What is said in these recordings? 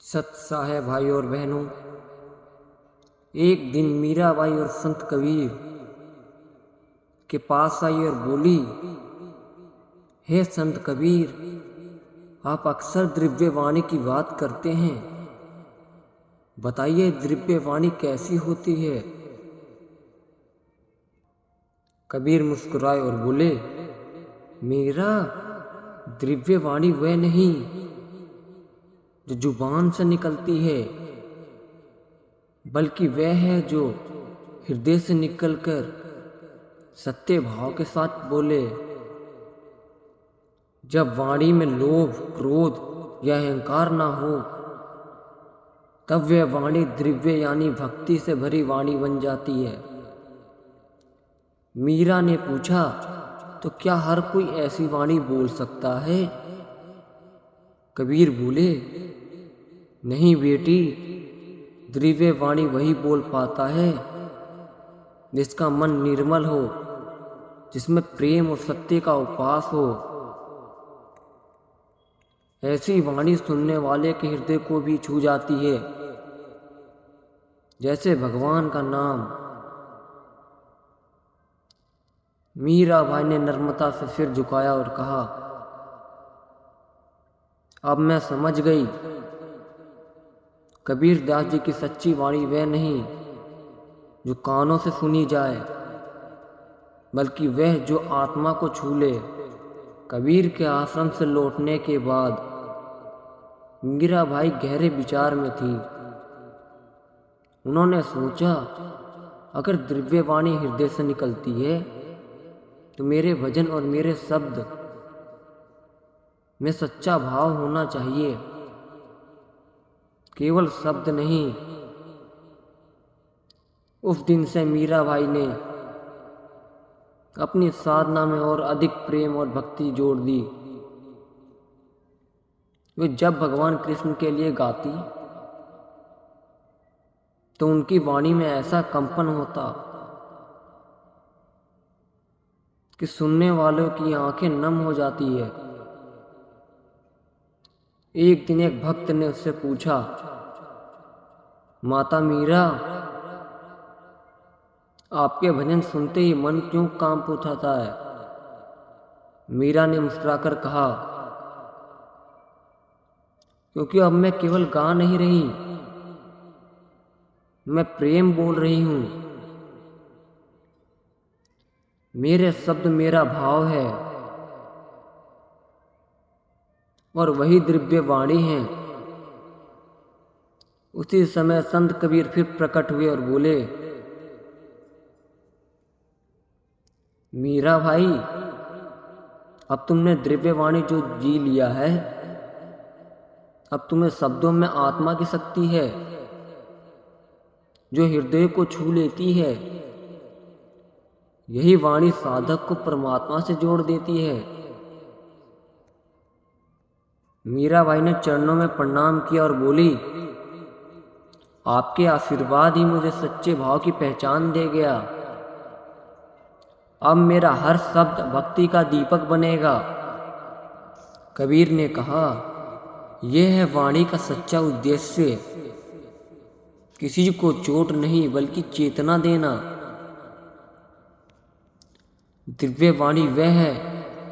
सत है भाई और बहनों, एक दिन मीराबाई और संत कबीर के पास आई और बोली, हे संत कबीर, आप अक्सर दिव्यवाणी की बात करते हैं, बताइए दिव्यवाणी कैसी होती है। कबीर मुस्कुराए और बोले, मीरा, दिव्यवाणी वह नहीं जो जुबान से निकलती है, बल्कि वह है जो हृदय से निकलकर सत्य भाव के साथ बोले। जब वाणी में लोभ, क्रोध या अहंकार ना हो, तब वह वाणी दिव्य यानी भक्ति से भरी वाणी बन जाती है। मीरा ने पूछा, तो क्या हर कोई ऐसी वाणी बोल सकता है? कबीर बोले, नहीं बेटी, दिव्य वाणी वही बोल पाता है जिसका मन निर्मल हो, जिसमें प्रेम और सत्य का उपास हो। ऐसी वाणी सुनने वाले के हृदय को भी छू जाती है, जैसे भगवान का नाम। मीराबाई ने नम्रता से सिर झुकाया और कहा, अब मैं समझ गई। कबीर दास जी की सच्ची वाणी वह नहीं जो कानों से सुनी जाए, बल्कि वह जो आत्मा को छू ले। कबीर के आश्रम से लौटने के बाद मीराबाई गहरे विचार में थी। उन्होंने सोचा, अगर दिव्यवाणी हृदय से निकलती है तो मेरे वचन और मेरे शब्द में सच्चा भाव होना चाहिए, केवल शब्द नहीं। उस दिन से मीराबाई ने अपनी साधना में और अधिक प्रेम और भक्ति जोड़ दी। वे जब भगवान कृष्ण के लिए गाती तो उनकी वाणी में ऐसा कंपन होता कि सुनने वालों की आंखें नम हो जाती है। एक दिन एक भक्त ने उससे पूछा, माता मीरा, आपके भजन सुनते ही मन क्यों कांप उठाता है? मीरा ने मुस्कुराकर कहा, क्योंकि अब मैं केवल गा नहीं रही, मैं प्रेम बोल रही हूं। मेरे शब्द मेरा भाव है और वही दिव्य वाणी है। उसी समय संत कबीर फिर प्रकट हुए और बोले, मीरा भाई, अब तुमने दिव्य वाणी जो जी लिया है, अब तुम्हें शब्दों में आत्मा की शक्ति है जो हृदय को छू लेती है। यही वाणी साधक को परमात्मा से जोड़ देती है। मीराबाई ने चरणों में प्रणाम किया और बोली, आपके आशीर्वाद ही मुझे सच्चे भाव की पहचान दे गया। अब मेरा हर शब्द भक्ति का दीपक बनेगा। कबीर ने कहा, यह है वाणी का सच्चा उद्देश्य, किसी को चोट नहीं बल्कि चेतना देना। दिव्य वाणी वह है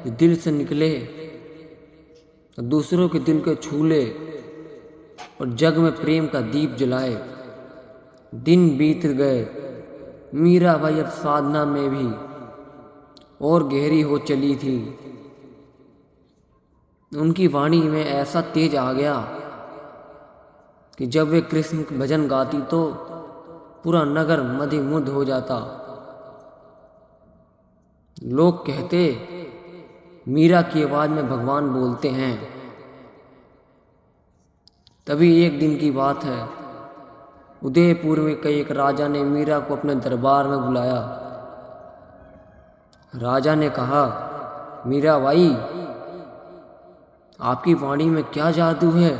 जो दिल से निकले, दूसरों के दिल को छू ले और जग में प्रेम का दीप जलाए। दिन बीत गए, मीराबाई अब साधना में भी और गहरी हो चली थी। उनकी वाणी में ऐसा तेज आ गया कि जब वे कृष्ण के भजन गाती तो पूरा नगर मंत्रमुग्ध हो जाता। लोग कहते, मीरा की आवाज में भगवान बोलते हैं। तभी एक दिन की बात है, उदयपुर में एक राजा ने मीरा को अपने दरबार में बुलाया। राजा ने कहा, मीराबाई, आपकी वाणी में क्या जादू है?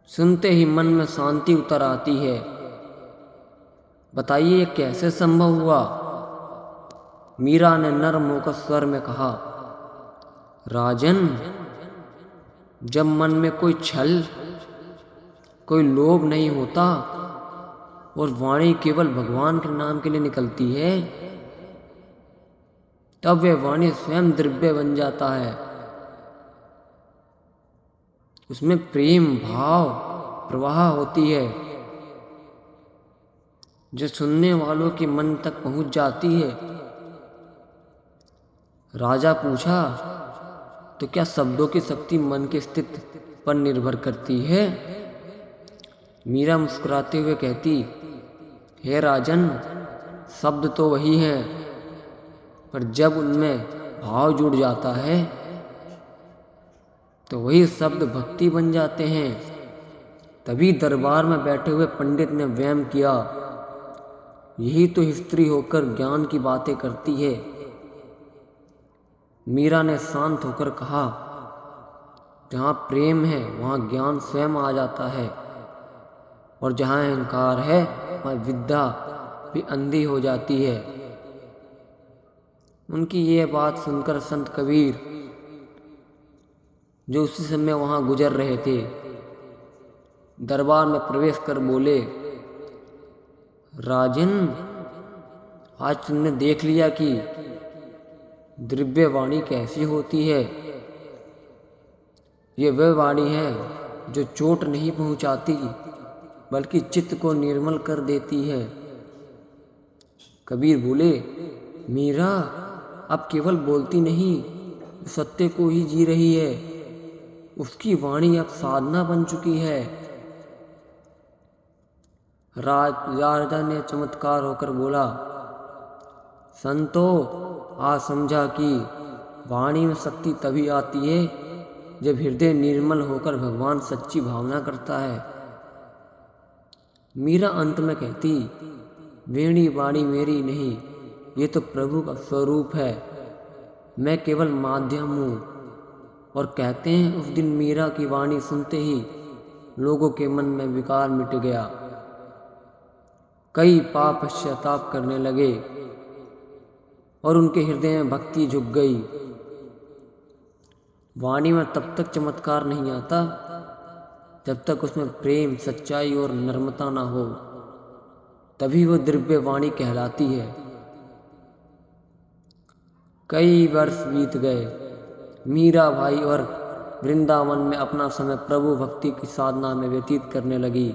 सुनते ही मन में शांति उतर आती है। बताइए, ये कैसे संभव हुआ? मीरा ने नर्म होकर स्वर में कहा, राजन, जब मन में कोई छल, कोई लोभ नहीं होता और वाणी केवल भगवान के नाम के लिए निकलती है, तब वह वाणी स्वयं द्रव्य बन जाता है। उसमें प्रेम भाव प्रवाह होती है जो सुनने वालों के मन तक पहुंच जाती है। राजा पूछा, तो क्या शब्दों की शक्ति मन के स्थिति पर निर्भर करती है? मीरा मुस्कुराते हुए कहती, हे राजन, शब्द तो वही है, पर जब उनमें भाव जुड़ जाता है तो वही शब्द भक्ति बन जाते हैं। तभी दरबार में बैठे हुए पंडित ने व्यायाम किया, यही तो स्त्री होकर ज्ञान की बातें करती है। मीरा ने शांत होकर कहा, जहाँ प्रेम है वहाँ ज्ञान स्वयं आ जाता है, और जहाँ अहंकार है वहाँ विद्या भी अंधी हो जाती है। उनकी ये बात सुनकर संत कबीर, जो उसी समय वहाँ गुजर रहे थे, दरबार में प्रवेश कर बोले, राजन, आज तुमने देख लिया कि दिव्य वाणी कैसी होती है। ये वह वाणी है जो चोट नहीं पहुंचाती, बल्कि चित्त को निर्मल कर देती है। कबीर बोले, मीरा अब केवल बोलती नहीं, सत्य को ही जी रही है। उसकी वाणी अब साधना बन चुकी है। राजा ने चमत्कार होकर बोला, संतो, आज समझा कि वाणी में शक्ति तभी आती है जब हृदय निर्मल होकर भगवान सच्ची भावना करता है। मीरा अंत में कहती, वेणी वाणी मेरी नहीं, ये तो प्रभु का स्वरूप है, मैं केवल माध्यम हूँ। और कहते हैं उस दिन मीरा की वाणी सुनते ही लोगों के मन में विकार मिट गया। कई पाप पश्चाताप करने लगे और उनके हृदय में भक्ति झुक गई। वाणी में तब तक चमत्कार नहीं आता जब तक उसमें प्रेम, सच्चाई और नम्रता ना हो, तभी वो दिव्य वाणी कहलाती है। कई वर्ष बीत गए। मीरा भाई और वृंदावन में अपना समय प्रभु भक्ति की साधना में व्यतीत करने लगी।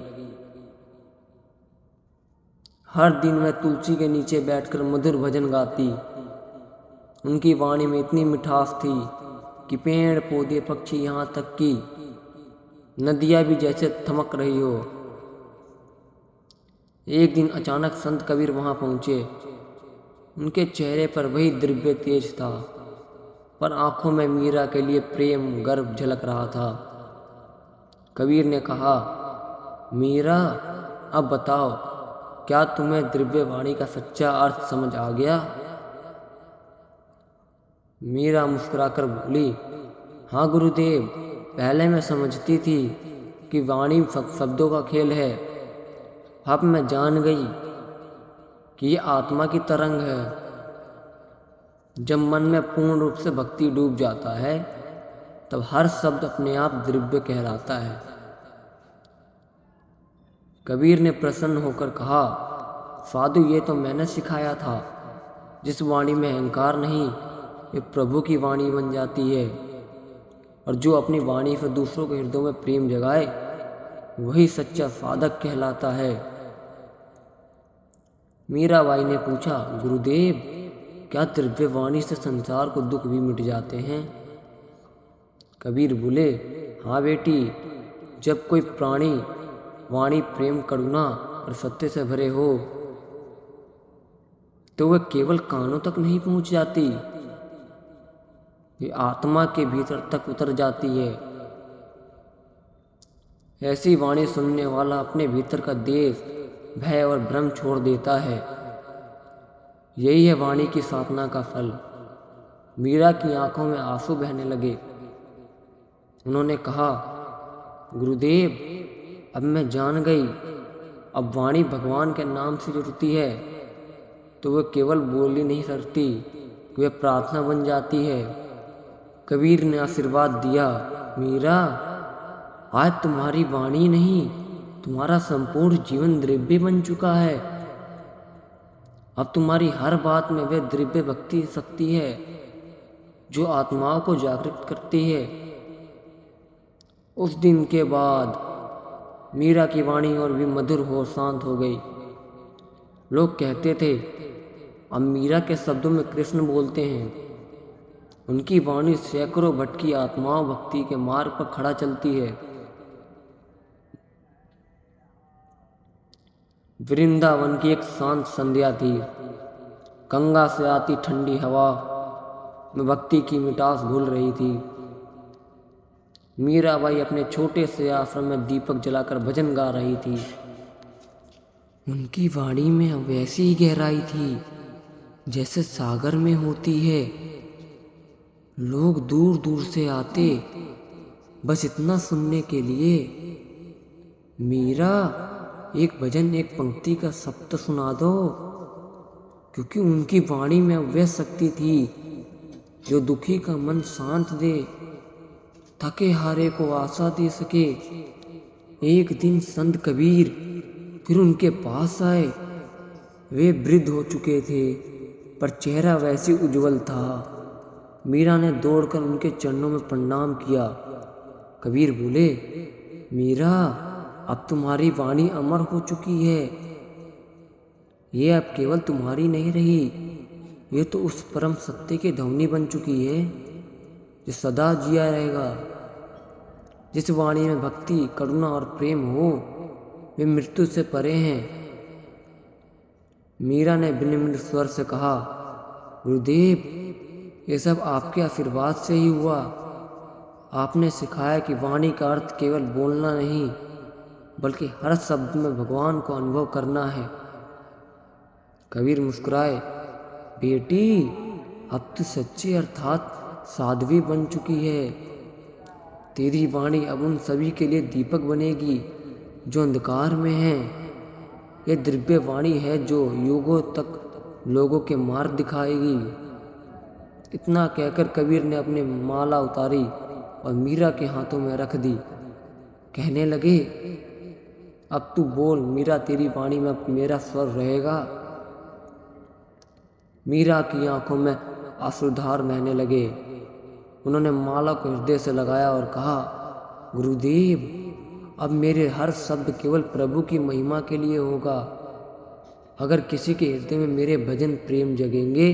हर दिन वह तुलसी के नीचे बैठकर मधुर भजन गाती। उनकी वाणी में इतनी मिठास थी कि पेड़ पौधे पक्षी, यहाँ तक कि नदियाँ भी जैसे थमक रही हो। एक दिन अचानक संत कबीर वहाँ पहुँचे। उनके चेहरे पर वही दिव्य तेज था, पर आंखों में मीरा के लिए प्रेम गर्व झलक रहा था। कबीर ने कहा, मीरा, अब बताओ, क्या तुम्हें दिव्य वाणी का सच्चा अर्थ समझ आ गया? मीरा मुस्कुराकर बोली, हाँ गुरुदेव, पहले मैं समझती थी कि वाणी शब्दों का खेल है। अब मैं जान गई कि ये आत्मा की तरंग है। जब मन में पूर्ण रूप से भक्ति डूब जाता है, तब हर शब्द अपने आप दिव्य कहलाता है। कबीर ने प्रसन्न होकर कहा, साधु, ये तो मैंने सिखाया था। जिस वाणी में अहंकार नहीं, ये प्रभु की वाणी बन जाती है, और जो अपनी वाणी से दूसरों के हृदयों में प्रेम जगाए, वही सच्चा साधक कहलाता है। मीराबाई ने पूछा, गुरुदेव, क्या दिव्य वाणी से संसार को दुख भी मिट जाते हैं? कबीर बोले, हाँ बेटी, जब कोई प्राणी वाणी प्रेम, करुणा और सत्य से भरे हो तो वह केवल कानों तक नहीं पहुंच जाती, ये आत्मा के भीतर तक उतर जाती है। ऐसी वाणी सुनने वाला अपने भीतर का देश, भय और भ्रम छोड़ देता है। यही है वाणी की साधना का फल। मीरा की आंखों में आंसू बहने लगे। उन्होंने कहा, गुरुदेव, अब मैं जान गई। अब वाणी भगवान के नाम से जुड़ती है तो वह केवल बोल ही नहीं सकती, वह प्रार्थना बन जाती है। कबीर ने आशीर्वाद दिया, मीरा, आज तुम्हारी वाणी नहीं, तुम्हारा संपूर्ण जीवन द्रव्य बन चुका है। अब तुम्हारी हर बात में वह दिव्य भक्ति शक्ति है जो आत्माओं को जागृत करती है। उस दिन के बाद मीरा की वाणी और भी मधुर हो शांत हो गई। लोग कहते थे, अब मीरा के शब्दों में कृष्ण बोलते हैं। उनकी वाणी सैकड़ों भटकी आत्माओं भक्ति के मार्ग पर खड़ा चलती है। वृंदावन की एक शांत संध्या थी। गंगा से आती ठंडी हवा में भक्ति की मिठास घुल रही थी। मीराबाई अपने छोटे से आश्रम में दीपक जलाकर भजन गा रही थी। उनकी वाणी में वैसी ही गहराई थी जैसे सागर में होती है। लोग दूर दूर से आते बस इतना सुनने के लिए, मीरा एक भजन एक पंक्ति का शब्द सुना दो, क्योंकि उनकी वाणी में वह शक्ति थी जो दुखी का मन शांत दे, थके हारे को आशा दे सके। एक दिन संत कबीर फिर उनके पास आए। वे वृद्ध हो चुके थे पर चेहरा वैसे उज्जवल था। मीरा ने दौड़कर उनके चरणों में प्रणाम किया। कबीर बोले, मीरा, अब तुम्हारी वाणी अमर हो चुकी है। ये अब केवल तुम्हारी नहीं रही, ये तो उस परम सत्य की ध्वनि बन चुकी है जो सदा जिया रहेगा। जिस वाणी में भक्ति, करुणा और प्रेम हो, वे मृत्यु से परे हैं। मीरा ने विनम्र स्वर से कहा, गुरुदेव, ये सब आपके आशीर्वाद से ही हुआ। आपने सिखाया कि वाणी का अर्थ केवल बोलना नहीं, बल्कि हर शब्द में भगवान को अनुभव करना है। कबीर मुस्कुराए, बेटी, अब तू सच्ची अर्थात साध्वी बन चुकी है। तेरी वाणी अब उन सभी के लिए दीपक बनेगी जो अंधकार में हैं। यह दिव्य वाणी है जो युगों तक लोगों के मार्ग दिखाएगी। इतना कहकर कबीर ने अपनी माला उतारी और मीरा के हाथों में रख दी। कहने लगे, अब तू बोल मीरा, तेरी वाणी में मेरा स्वर रहेगा। मीरा की आंखों में आंसुधार बहने लगे। उन्होंने माला को हृदय से लगाया और कहा, गुरुदेव, अब मेरे हर शब्द केवल प्रभु की महिमा के लिए होगा। अगर किसी के हृदय में मेरे भजन प्रेम जगेंगे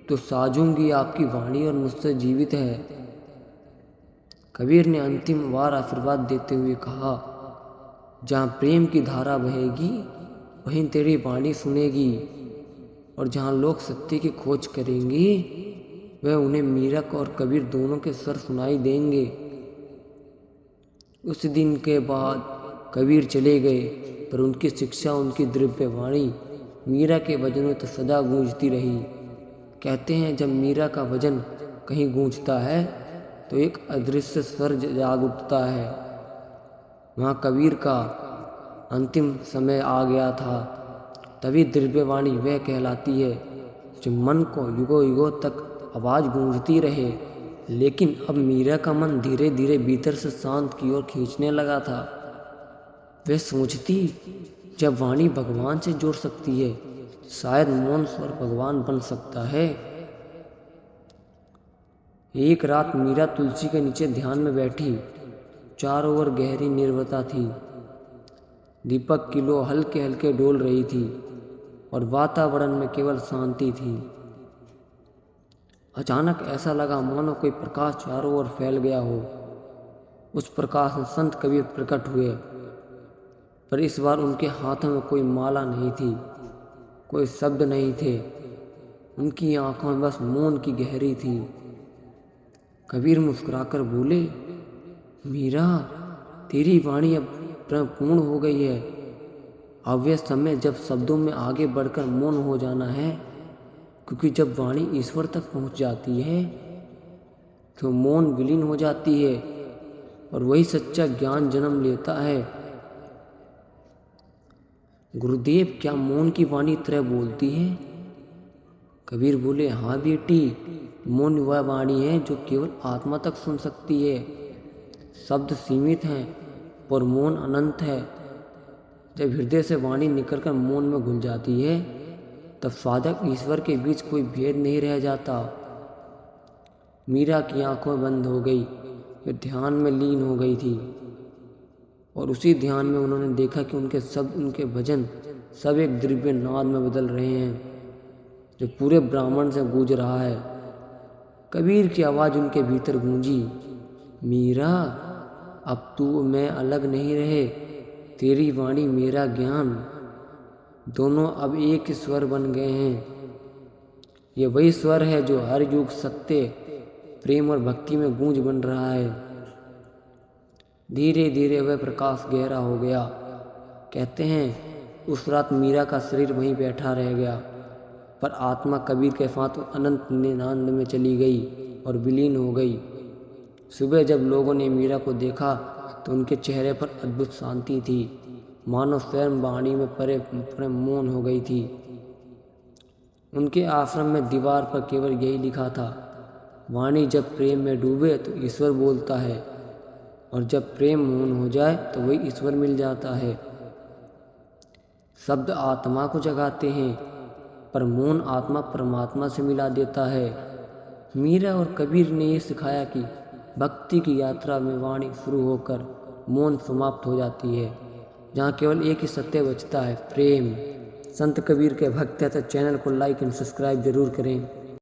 तो साजूंगी आपकी वाणी और मुझसे जीवित है। कबीर ने अंतिम बार आशीर्वाद देते हुए कहा, जहाँ प्रेम की धारा बहेगी वहीं तेरी वाणी सुनेगी, और जहाँ लोग सत्य की खोज करेंगे वह उन्हें मीरा और कबीर दोनों के स्वर सुनाई देंगे। उस दिन के बाद कबीर चले गए, पर उनकी शिक्षा, उनकी दिव्य वाणी मीरा के भजनों में तो सदा गूंजती रही। कहते हैं, जब मीरा का भजन कहीं गूंजता है तो एक अदृश्य स्वर जाग उठता है। वहाँ कबीर का अंतिम समय आ गया था। तभी दिव्य वाणी वह कहलाती है जो मन को युगों युगों तक आवाज़ गूंजती रहे। लेकिन अब मीरा का मन धीरे धीरे भीतर से शांत की ओर खींचने लगा था। वह सोचती, जब वाणी भगवान से जुड़ सकती है, शायद मौन स्वर भगवान बन सकता है। एक रात मीरा तुलसी के नीचे ध्यान में बैठी। चारों ओर गहरी निर्भरता थी। दीपक की लौ हल्के हल्के डोल रही थी और वातावरण में केवल शांति थी। अचानक ऐसा लगा मानो कोई प्रकाश चारों ओर फैल गया हो। उस प्रकाश में संत कबीर प्रकट हुए, पर इस बार उनके हाथों में कोई माला नहीं थी, कोई शब्द नहीं थे। उनकी आंखों में बस मौन की गहरी थी। कबीर मुस्कुराकर बोले, मीरा, तेरी वाणी अब पूर्ण हो गई है। अब वह समय जब शब्दों में आगे बढ़कर मौन हो जाना है, क्योंकि जब वाणी ईश्वर तक पहुंच जाती है तो मौन विलीन हो जाती है और वही सच्चा ज्ञान जन्म लेता है। गुरुदेव, क्या मौन की वाणी तरह बोलती है? कबीर बोले, हाँ बेटी, मौन वह वाणी है जो केवल आत्मा तक सुन सकती है। शब्द सीमित हैं और मौन अनंत है। जब हृदय से वाणी निकलकर मौन में घुल जाती है तब साधक ईश्वर के बीच कोई भेद नहीं रह जाता। मीरा की आंखें बंद हो गई, वे ध्यान में लीन हो गई थी और उसी ध्यान में उन्होंने देखा कि उनके शब्द, उनके भजन सब एक दिव्य नाद में बदल रहे हैं जो पूरे ब्राह्मण से गूंज रहा है। कबीर की आवाज़ उनके भीतर गूंजी, मीरा अब तू मैं अलग नहीं रहे, तेरी वाणी मेरा ज्ञान, दोनों अब एक स्वर बन गए हैं। ये वही स्वर है जो हर युग सत्य, प्रेम और भक्ति में गूंज बन रहा है। धीरे धीरे वह प्रकाश गहरा हो गया। कहते हैं उस रात मीरा का शरीर वहीं बैठा रह गया, पर आत्मा कबीर के साथ अनंत निनांद में चली गई और विलीन हो गई। सुबह जब लोगों ने मीरा को देखा तो उनके चेहरे पर अद्भुत शांति थी, मानो स्वयं वाणी में परे मौन हो गई थी। उनके आश्रम में दीवार पर केवल यही लिखा था, वाणी जब प्रेम में डूबे तो ईश्वर बोलता है, और जब प्रेम मौन हो जाए तो वही ईश्वर मिल जाता है। शब्द आत्मा को जगाते हैं पर मौन आत्मा परमात्मा से मिला देता है। मीरा और कबीर ने ये सिखाया कि भक्ति की यात्रा में वाणी शुरू होकर मौन समाप्त हो जाती है, जहाँ केवल एक ही सत्य बचता है, प्रेम। संत कबीर के भक्त हैं तो चैनल को लाइक एंड सब्सक्राइब जरूर करें।